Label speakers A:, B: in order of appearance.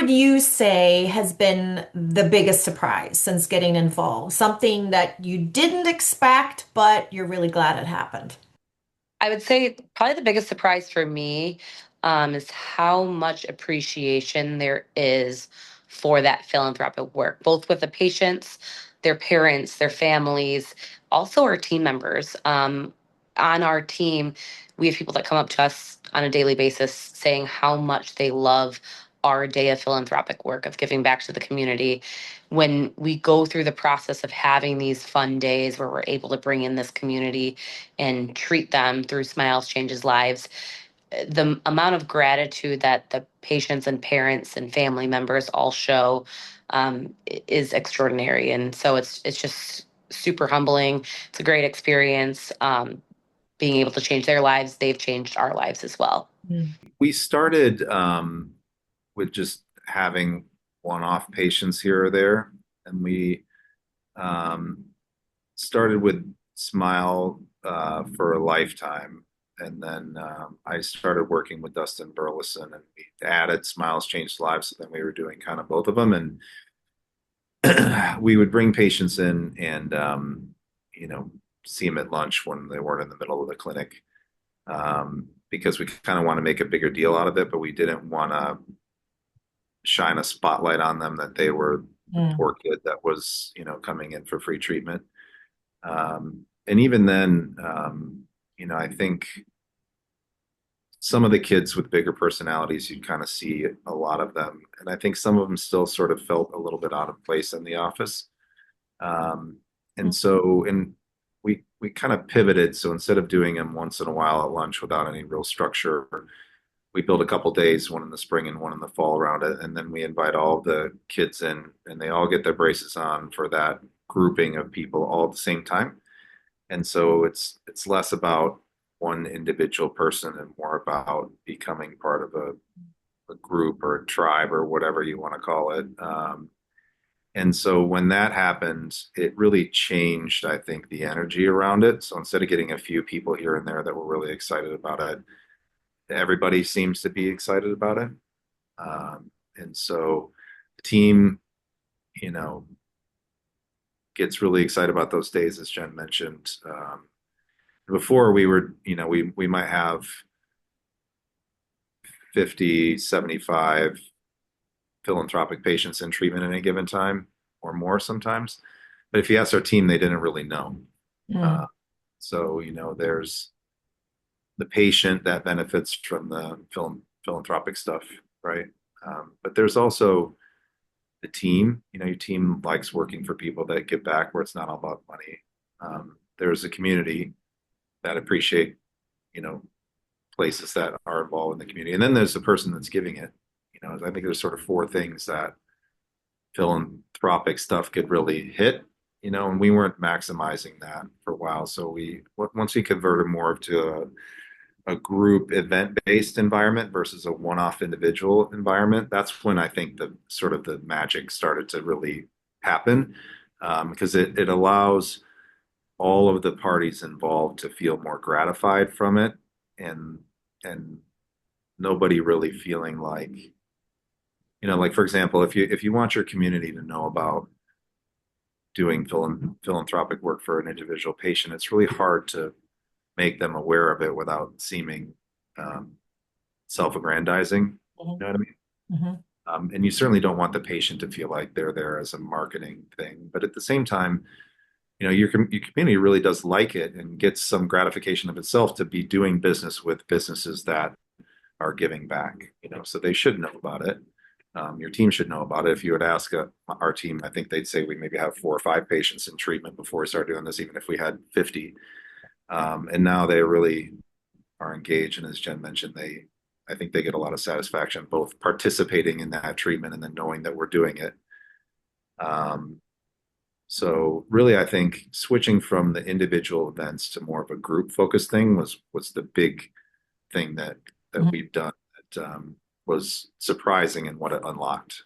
A: would you say has been the biggest surprise since getting involved? Something that you didn't expect, but you're really glad it happened.
B: I would say probably the biggest surprise for me is how much appreciation there is for that philanthropic work, both with the patients, their parents, their families, also our team members. On our team, we have people that come up to us on a daily basis saying how much they love our day of philanthropic work, of giving back to the community. When we go through the process of having these fun days where we're able to bring in this community and treat them through Smiles Changes Lives, the amount of gratitude that the patients and parents and family members all show is extraordinary. And so it's just super humbling. It's a great experience. Being able to change their lives, they've changed our lives as well.
A: Mm.
C: We started with just having one-off patients here or there, and we um, started with Smile for a lifetime, and then I started working with Dustin Burleson, and we added Smiles Changed Lives. So then we were doing kind of both of them, and we would bring patients in and you know see them at lunch when they weren't in the middle of the clinic because we kind of want to make a bigger deal out of it, but we didn't want to shine a spotlight on them that they were the
A: Mm.
C: poor kid that was, coming in for free treatment. And even then, I think some of the kids with bigger personalities, you kind of see a lot of them. And I think some of them still sort of felt a little bit out of place in the office. Um, and we kind of pivoted. So instead of doing them once in a while at lunch without any real structure, we build a couple days, one in the spring and one in the fall around it. And then we invite all the kids in and they all get their braces on for that grouping of people all at the same time. And so it's less about one individual person and more about becoming part of a group or a tribe or whatever you want to call it. And so when that happened, it really changed, I think, the energy around it. So instead of getting a few people here and there that were really excited about it, everybody seems to be excited about it. And so the team, you know, gets really excited about those days, as Jen mentioned. Before we were, we might have 50, 75 philanthropic patients in treatment at any given time or more sometimes. But if you ask our team, they didn't really know.
A: Mm.
C: Uh, so, there's the patient that benefits from the philanthropic stuff, right? But there's also the team. Your team likes working for people that give back where it's not all about money. There's a community that appreciate, you know, places that are involved in the community. And then there's the person that's giving it. I think there's sort of four things that philanthropic stuff could really hit, and we weren't maximizing that for a while. So once we converted more to a group event-based environment versus a one-off individual environment, that's when I think the sort of the magic started to really happen, because it allows all of the parties involved to feel more gratified from it, and and nobody really feeling like, like for example, if you want your community to know about doing philanthropic work for an individual patient, it's really hard to make them aware of it without seeming um, self-aggrandizing. You know what I mean?
A: Mhm.
C: And you certainly don't want the patient to feel like they're there as a marketing thing. But at the same time, your community really does like it and gets some gratification of itself to be doing business with businesses that are giving back. So they should know about it. Your team should know about it. If you would ask our team, I think they'd say we maybe have 4 or 5 patients in treatment before we start doing this, even if we had 50. And now they really are engaged. And as Jen mentioned, I think they get a lot of satisfaction both participating in that treatment and then knowing that we're doing it. Um, so really, I think switching from the individual events to more of a group focused thing was the big thing that
A: Mhm.
C: we've done that was surprising in what it unlocked.